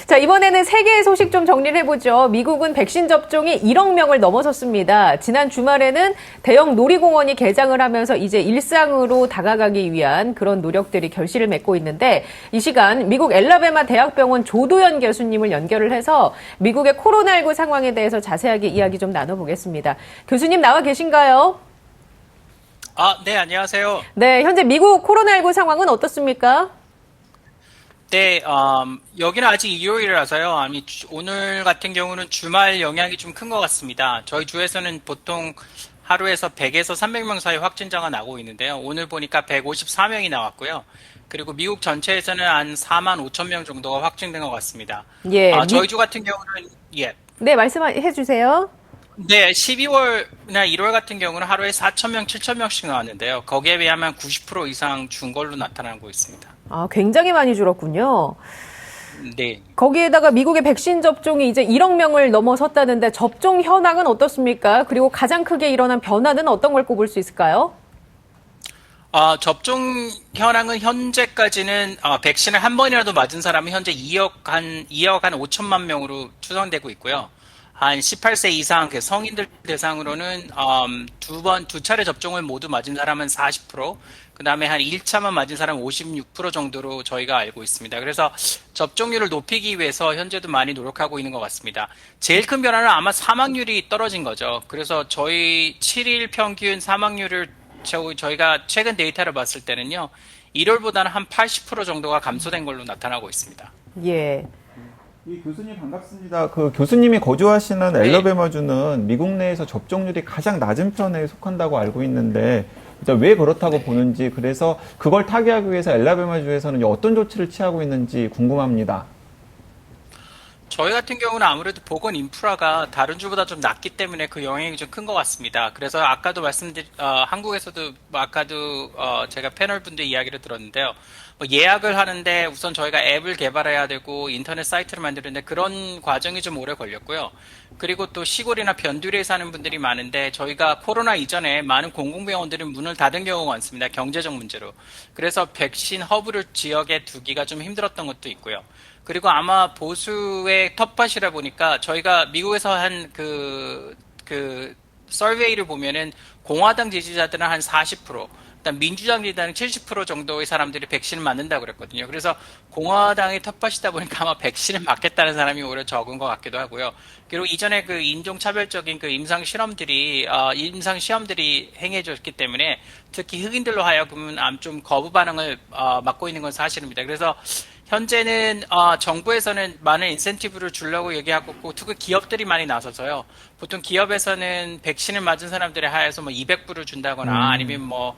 자, 이번에는 세계의 소식 좀 정리를 해보죠. 미국은 백신 접종이 1억 명을 넘어섰습니다. 지난 주말에는 대형 놀이공원이 개장을 하면서 이제 일상으로 다가가기 위한 그런 노력들이 결실을 맺고 있는데 이 시간 미국 엘라베마 대학병원 조도연 교수님을 연결을 해서 미국의 코로나19 상황에 대해서 자세하게 이야기 좀 나눠보겠습니다. 교수님 나와 계신가요? 네, 안녕하세요. 네, 현재 미국 코로나19 상황은 어떻습니까? 네, 여기는 아직 일요일이라서요. 오늘 같은 경우는 주말 영향이 좀 큰 것 같습니다. 저희 주에서는 보통 하루에서 100에서 300명 사이 확진자가 나고 있는데요. 오늘 보니까 154명이 나왔고요. 그리고 미국 전체에서는 한 4만 5천 명 정도가 확진된 것 같습니다. 예. 저희 주 같은 경우는, 예. 네, 말씀해 주세요. 네, 12월이나 1월 같은 경우는 하루에 4천 명, 7천 명씩 나왔는데요. 거기에 비하면 90% 이상 준 걸로 나타나고 있습니다. 아, 굉장히 많이 줄었군요. 네. 거기에다가 미국의 백신 접종이 이제 1억 명을 넘어섰다는데 접종 현황은 어떻습니까? 그리고 가장 크게 일어난 변화는 어떤 걸 꼽을 수 있을까요? 접종 현황은 현재까지는 백신을 한 번이라도 맞은 사람은 현재 2억 한 5천만 명으로 추정되고 있고요. 한 18세 이상 성인들 대상으로는 두 차례 접종을 모두 맞은 사람은 40%, 그다음에 한 1차만 맞은 사람은 56% 정도로 저희가 알고 있습니다. 그래서 접종률을 높이기 위해서 현재도 많이 노력하고 있는 것 같습니다. 제일 큰 변화는 아마 사망률이 떨어진 거죠. 그래서 저희 7일 평균 사망률을 저희가 최근 데이터를 봤을 때는요, 1월보다는 한 80% 정도가 감소된 걸로 나타나고 있습니다. 예. 이 교수님 반갑습니다. 그 교수님이 거주하시는 네. 엘라베마주는 미국 내에서 접종률이 가장 낮은 편에 속한다고 알고 있는데 왜 그렇다고 보는지, 그래서 그걸 타개하기 위해서 엘라베마주에서는 어떤 조치를 취하고 있는지 궁금합니다. 저희 같은 경우는 아무래도 보건 인프라가 다른 주보다 좀 낮기 때문에 그 영향이 좀 큰 것 같습니다. 그래서 아까도 한국에서도 아까도 제가 패널 분들 이야기를 들었는데요. 뭐 예약을 하는데 우선 저희가 앱을 개발해야 되고 인터넷 사이트를 만드는데 그런 과정이 좀 오래 걸렸고요. 그리고 또 시골이나 변두리에 사는 분들이 많은데 저희가 코로나 이전에 많은 공공병원들은 문을 닫은 경우가 많습니다. 경제적 문제로. 그래서 백신 허브를 지역에 두기가 좀 힘들었던 것도 있고요. 그리고 아마 보수의 텃밭이라 보니까 저희가 미국에서 한 서베이를 보면은 공화당 지지자들은 한 40%, 일단 민주당 지지자는 70% 정도의 사람들이 백신을 맞는다고 그랬거든요. 그래서 공화당의 텃밭이다 보니까 아마 백신을 맞겠다는 사람이 오히려 적은 것 같기도 하고요. 그리고 이전에 그 인종차별적인 임상 시험들이 행해졌기 때문에 특히 흑인들로 하여금은 좀 거부 반응을 맞고 있는 건 사실입니다. 그래서 현재는 정부에서는 많은 인센티브를 주려고 얘기하고 있고 특히 기업들이 많이 나서서요. 보통 기업에서는 백신을 맞은 사람들에 하여서 뭐 200불을 준다거나 아니면 뭐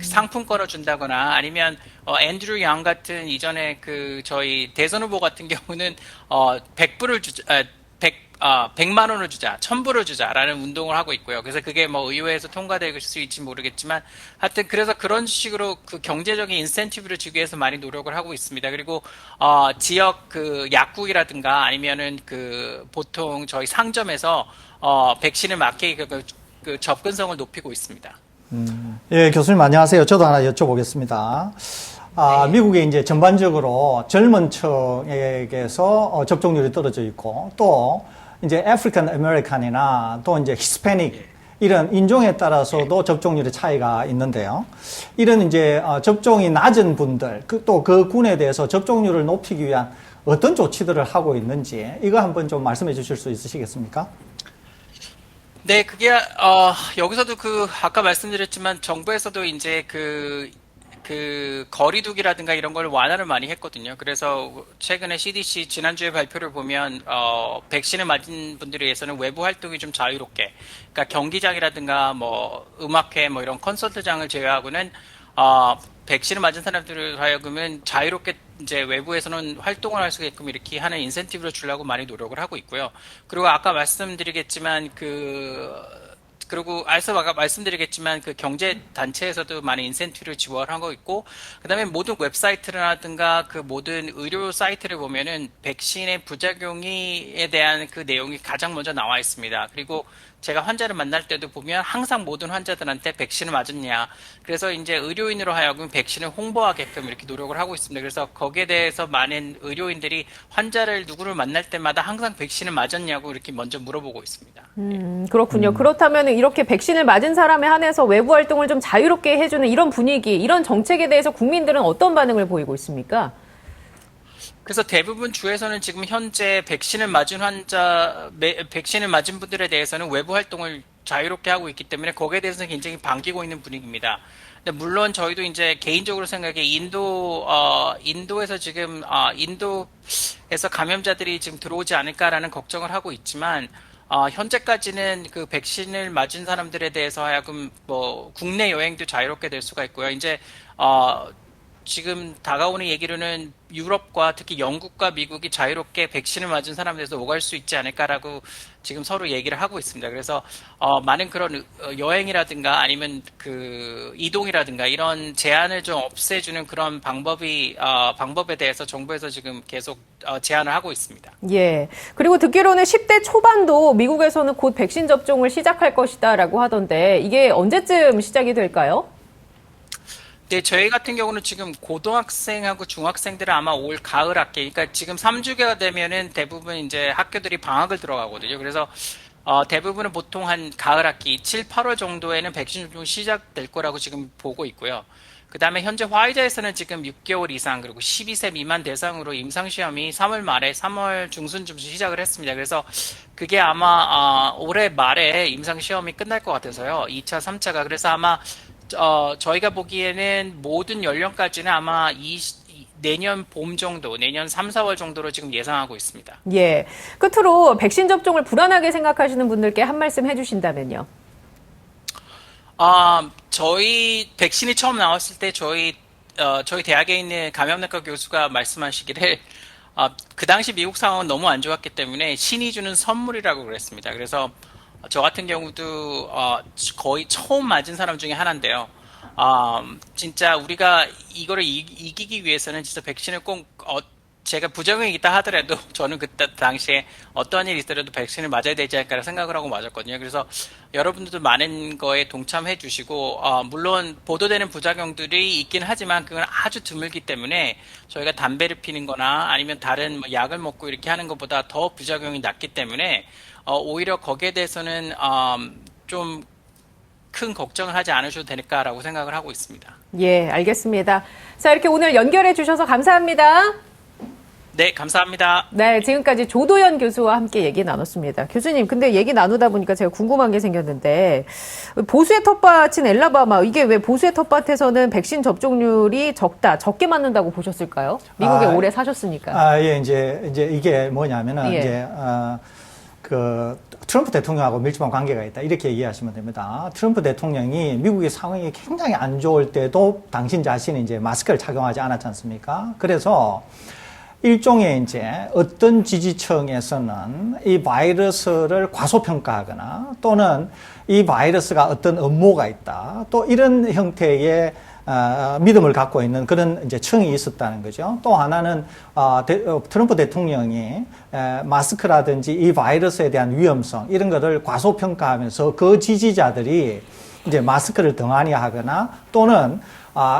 상품권을 준다거나 아니면 앤드류 양 같은 이전에 저희 대선 후보 같은 경우는 100불을 100만 원을 주자, 1000불을 주자라는 운동을 하고 있고요. 그래서 그게 뭐 의회에서 통과될 수 있을지 모르겠지만 하여튼 그래서 그런 식으로 그 경제적인 인센티브를 주기 위해서 많이 노력을 하고 있습니다. 그리고 지역 약국이라든가 아니면은 보통 저희 상점에서 백신을 맞게 그 접근성을 높이고 있습니다. 예, 교수님 안녕하세요. 저도 하나 여쭤보겠습니다. 네. 미국에 이제 전반적으로 젊은 층에게서 접종률이 떨어져 있고 또 이제 아프리칸 아메리칸이나 또 이제 히스패닉 이런 인종에 따라서도 접종률의 차이가 있는데요. 이런 이제 접종이 낮은 분들 또 그 군에 대해서 접종률을 높이기 위한 어떤 조치들을 하고 있는지 이거 한번 좀 말씀해 주실 수 있으시겠습니까? 네, 그게 여기서도 아까 말씀드렸지만 정부에서도 이제 거리두기라든가 이런 걸 완화를 많이 했거든요. 그래서 최근에 CDC 지난주에 발표를 보면 백신을 맞은 분들에 의해서는 외부 활동이 좀 자유롭게, 그러니까 경기장이라든가 뭐 음악회 뭐 이런 콘서트장을 제외하고는 백신을 맞은 사람들을 하여금은 자유롭게 이제 외부에서는 활동을 할 수 있게끔 이렇게 하는 인센티브를 주려고 많이 노력을 하고 있고요. 그리고 아까 말씀드리겠지만 그리고 아까 말씀드리겠지만 경제 단체에서도 많은 인센티브를 지원하고 있고, 그다음에 모든 웹사이트라든가 모든 의료 사이트를 보면은 백신의 부작용에 대한 그 내용이 가장 먼저 나와 있습니다. 그리고 제가 환자를 만날 때도 보면 항상 모든 환자들한테 백신을 맞았냐. 그래서 이제 의료인으로 하여금 백신을 홍보하게끔 이렇게 노력을 하고 있습니다. 그래서 거기에 대해서 많은 의료인들이 환자를 누구를 만날 때마다 항상 백신을 맞았냐고 이렇게 먼저 물어보고 있습니다. 그렇군요. 그렇다면 이렇게 백신을 맞은 사람에 한해서 외부 활동을 좀 자유롭게 해주는 이런 분위기, 이런 정책에 대해서 국민들은 어떤 반응을 보이고 있습니까? 그래서 대부분 주에서는 지금 현재 백신을 맞은 백신을 맞은 분들에 대해서는 외부 활동을 자유롭게 하고 있기 때문에 거기에 대해서는 굉장히 반기고 있는 분위기입니다. 근데 물론 저희도 이제 개인적으로 생각해 인도에서 지금 인도에서 감염자들이 지금 들어오지 않을까라는 걱정을 하고 있지만 현재까지는 그 백신을 맞은 사람들에 대해서 하여금 뭐 국내 여행도 자유롭게 될 수가 있고요. 이제 지금 다가오는 얘기로는 유럽과 특히 영국과 미국이 자유롭게 백신을 맞은 사람들에서 오갈 수 있지 않을까라고 지금 서로 얘기를 하고 있습니다. 그래서 많은 그런 여행이라든가 아니면 그 이동이라든가 이런 제한을 좀 없애주는 그런 방법에 대해서 정부에서 지금 계속 제안을 하고 있습니다. 예. 그리고 듣기로는 10대 초반도 미국에서는 곧 백신 접종을 시작할 것이다라고 하던데 이게 언제쯤 시작이 될까요? 네, 저희 같은 경우는 지금 고등학생하고 중학생들은 아마 올 가을 학기, 그러니까 지금 3주가 되면은 대부분 이제 학교들이 방학을 들어가거든요. 그래서 대부분은 보통 한 가을 학기 7, 8월 정도에는 백신 접종이 시작될 거라고 지금 보고 있고요. 그 다음에 현재 화이자에서는 지금 6개월 이상 그리고 12세 미만 대상으로 임상시험이 3월 말에 3월 중순쯤 시작을 했습니다. 그래서 그게 아마 올해 말에 임상시험이 끝날 것 같아서요. 2차, 3차가. 그래서 아마 저희가 보기에는 모든 연령까지는 아마 내년 봄 정도, 내년 3, 4월 정도로 지금 예상하고 있습니다. 예. 끝으로 백신 접종을 불안하게 생각하시는 분들께 한 말씀 해주신다면요. 저희 백신이 처음 나왔을 때 저희 대학에 있는 감염내과 교수가 말씀하시기를 그 당시 미국 상황은 너무 안 좋았기 때문에 신이 주는 선물이라고 그랬습니다. 그래서 저 같은 경우도 거의 처음 맞은 사람 중에 하나인데요. 진짜 우리가 이거를 이기기 위해서는 진짜 백신을 꼭 제가 부작용이 있다 하더라도 저는 그때 당시에 어떠한 일이 있더라도 백신을 맞아야 되지 않을까 생각을 하고 맞았거든요. 그래서 여러분들도 많은 거에 동참해 주시고 물론 보도되는 부작용들이 있긴 하지만 그건 아주 드물기 때문에 저희가 담배를 피는 거나 아니면 다른 약을 먹고 이렇게 하는 것보다 더 부작용이 낮기 때문에 오히려 거기에 대해서는 좀 큰 걱정을 하지 않으셔도 되니까라고 생각을 하고 있습니다. 예, 알겠습니다. 자, 이렇게 오늘 연결해 주셔서 감사합니다. 네, 감사합니다. 네, 지금까지 조도연 교수와 함께 얘기 나눴습니다. 교수님, 근데 얘기 나누다 보니까 제가 궁금한 게 생겼는데 보수의 텃밭인 엘라바마, 이게 왜 보수의 텃밭에서는 백신 접종률이 적게 맞는다고 보셨을까요? 미국에 오래 사셨으니까. 예, 이제 이게 뭐냐면은 예. 이제 그 트럼프 대통령하고 밀접한 관계가 있다 이렇게 이해하시면 됩니다. 트럼프 대통령이 미국의 상황이 굉장히 안 좋을 때도 당신 자신이 이제 마스크를 착용하지 않았지 않습니까? 그래서 일종의 이제 어떤 지지층에서는 이 바이러스를 과소평가하거나 또는 이 바이러스가 어떤 음모가 있다. 또 이런 형태의 믿음을 갖고 있는 그런 이제 층이 있었다는 거죠. 또 하나는 트럼프 대통령이 마스크라든지 이 바이러스에 대한 위험성 이런 거를 과소평가하면서 그 지지자들이 이제 마스크를 등한히 하거나 또는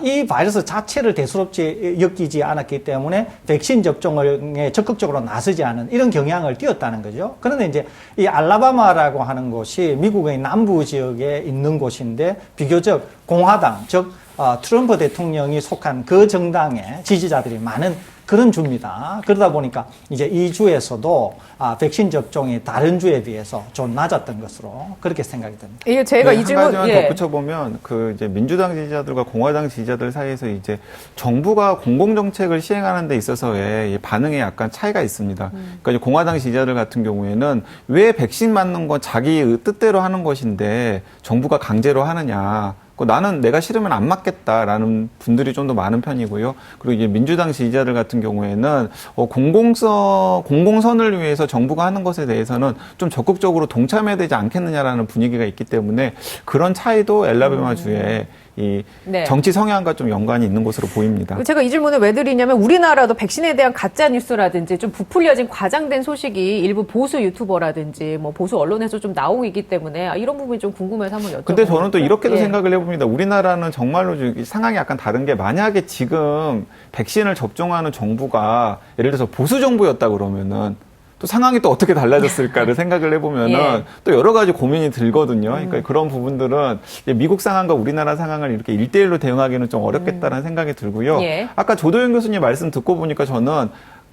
이 바이러스 자체를 대수롭지 여기지 않았기 때문에 백신 접종에 적극적으로 나서지 않은 이런 경향을 띄었다는 거죠. 그런데 이제 이 알라바마라고 하는 곳이 미국의 남부 지역에 있는 곳인데 비교적 공화당, 즉 트럼프 대통령이 속한 그 정당의 지지자들이 많은 그런 주입니다. 그러다 보니까 이제 이 주에서도 백신 접종이 다른 주에 비해서 좀 낮았던 것으로 그렇게 생각이 됩니다. 예, 제가 네, 이 한 질문 가지만 덧붙여 보면 그 이제 민주당 지지자들과 공화당 지지자들 사이에서 이제 정부가 공공 정책을 시행하는 데 있어서의 반응에 약간 차이가 있습니다. 그러니까 이제 공화당 지지자들 같은 경우에는 왜 백신 맞는 건 자기 뜻대로 하는 것인데 정부가 강제로 하느냐. 나는 내가 싫으면 안 맞겠다라는 분들이 좀 더 많은 편이고요. 그리고 이제 민주당 지지자들 같은 경우에는 공공선을 위해서 정부가 하는 것에 대해서는 좀 적극적으로 동참해야 되지 않겠느냐라는 분위기가 있기 때문에 그런 차이도 엘라베마 주에 이 네. 정치 성향과 좀 연관이 있는 것으로 보입니다. 제가 이 질문을 왜 드리냐면 우리나라도 백신에 대한 가짜 뉴스라든지 좀 부풀려진 과장된 소식이 일부 보수 유튜버라든지 뭐 보수 언론에서 좀 나오고 있기 때문에 이런 부분이 좀 궁금해서 한번 여쭤보고. 근데 저는 또 이렇게도 예. 생각을 해봅니다. 우리나라는 정말로 좀 상황이 약간 다른 게 만약에 지금 백신을 접종하는 정부가 예를 들어서 보수 정부였다 그러면은 또 상황이 또 어떻게 달라졌을까를 생각을 해보면은 예. 또 여러 가지 고민이 들거든요. 그러니까 그런 부분들은 이제 미국 상황과 우리나라 상황을 이렇게 1대1로 대응하기는 좀 어렵겠다는 생각이 들고요. 예. 아까 조도영 교수님 말씀 듣고 보니까 저는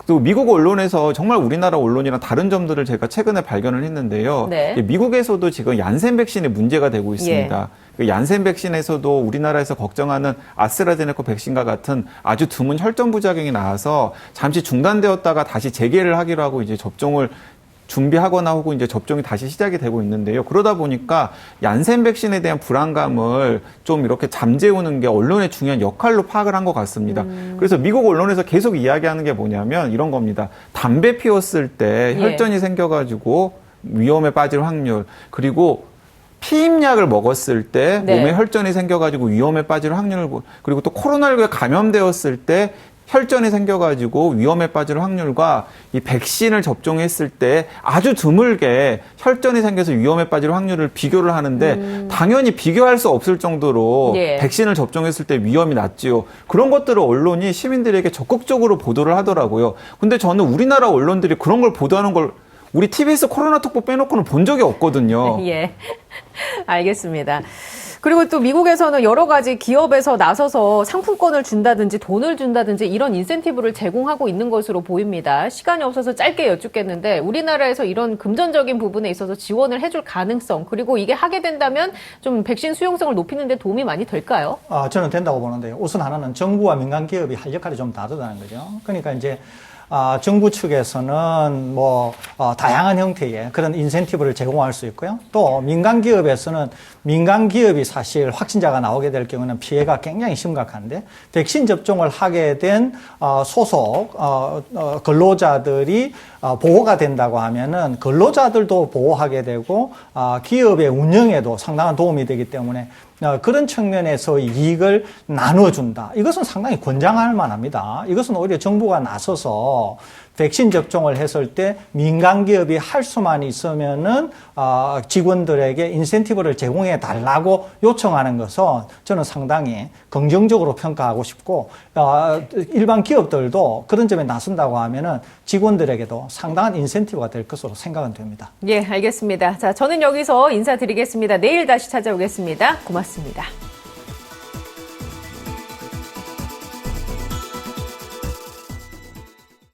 또 미국 언론에서 정말 우리나라 언론이랑 다른 점들을 제가 최근에 발견을 했는데요. 네. 미국에서도 지금 얀센 백신이 문제가 되고 있습니다. 예. 그 얀센 백신에서도 우리나라에서 걱정하는 아스트라제네카 백신과 같은 아주 드문 혈전 부작용이 나와서 잠시 중단되었다가 다시 재개를 하기로 하고 이제 접종을 준비하거나 혹은 이제 접종이 다시 시작이 되고 있는데요. 그러다 보니까 얀센 백신에 대한 불안감을 좀 이렇게 잠재우는 게 언론의 중요한 역할로 파악을 한 것 같습니다. 그래서 미국 언론에서 계속 이야기하는 게 뭐냐면 이런 겁니다. 담배 피웠을 때 예. 혈전이 생겨가지고 위험에 빠질 확률, 그리고 피임약을 먹었을 때 네. 몸에 혈전이 생겨가지고 위험에 빠질 확률을, 그리고 또 코로나19에 감염되었을 때 혈전이 생겨가지고 위험에 빠질 확률과 이 백신을 접종했을 때 아주 드물게 혈전이 생겨서 위험에 빠질 확률을 비교를 하는데 당연히 비교할 수 없을 정도로 예. 백신을 접종했을 때 위험이 낮지요. 그런 것들을 언론이 시민들에게 적극적으로 보도를 하더라고요. 근데 저는 우리나라 언론들이 그런 걸 보도하는 걸 우리 TBS 코로나 특보 빼놓고는 본 적이 없거든요. 예. 알겠습니다. 그리고 또 미국에서는 여러 가지 기업에서 나서서 상품권을 준다든지 돈을 준다든지 이런 인센티브를 제공하고 있는 것으로 보입니다. 시간이 없어서 짧게 여쭙겠는데 우리나라에서 이런 금전적인 부분에 있어서 지원을 해줄 가능성, 그리고 이게 하게 된다면 좀 백신 수용성을 높이는 데 도움이 많이 될까요? 저는 된다고 보는데요. 우선 하나는 정부와 민간 기업이 할 역할이 좀 다르다는 거죠. 그러니까 이제 정부 측에서는 다양한 형태의 그런 인센티브를 제공할 수 있고요. 또 민간 기업에서는 민간 기업이 사실 확진자가 나오게 될 경우는 피해가 굉장히 심각한데 백신 접종을 하게 된 소속 근로자들이 보호가 된다고 하면은 근로자들도 보호하게 되고 기업의 운영에도 상당한 도움이 되기 때문에 그런 측면에서 이익을 나눠준다. 이것은 상당히 권장할 만합니다. 이것은 오히려 정부가 나서서 백신 접종을 했을 때 민간 기업이 할 수만 있으면은 직원들에게 인센티브를 제공해 달라고 요청하는 것은 저는 상당히 긍정적으로 평가하고 싶고 일반 기업들도 그런 점에 나선다고 하면은 직원들에게도 상당한 인센티브가 될 것으로 생각은 됩니다. 예, 알겠습니다. 자, 저는 여기서 인사드리겠습니다. 내일 다시 찾아오겠습니다. 고맙습니다.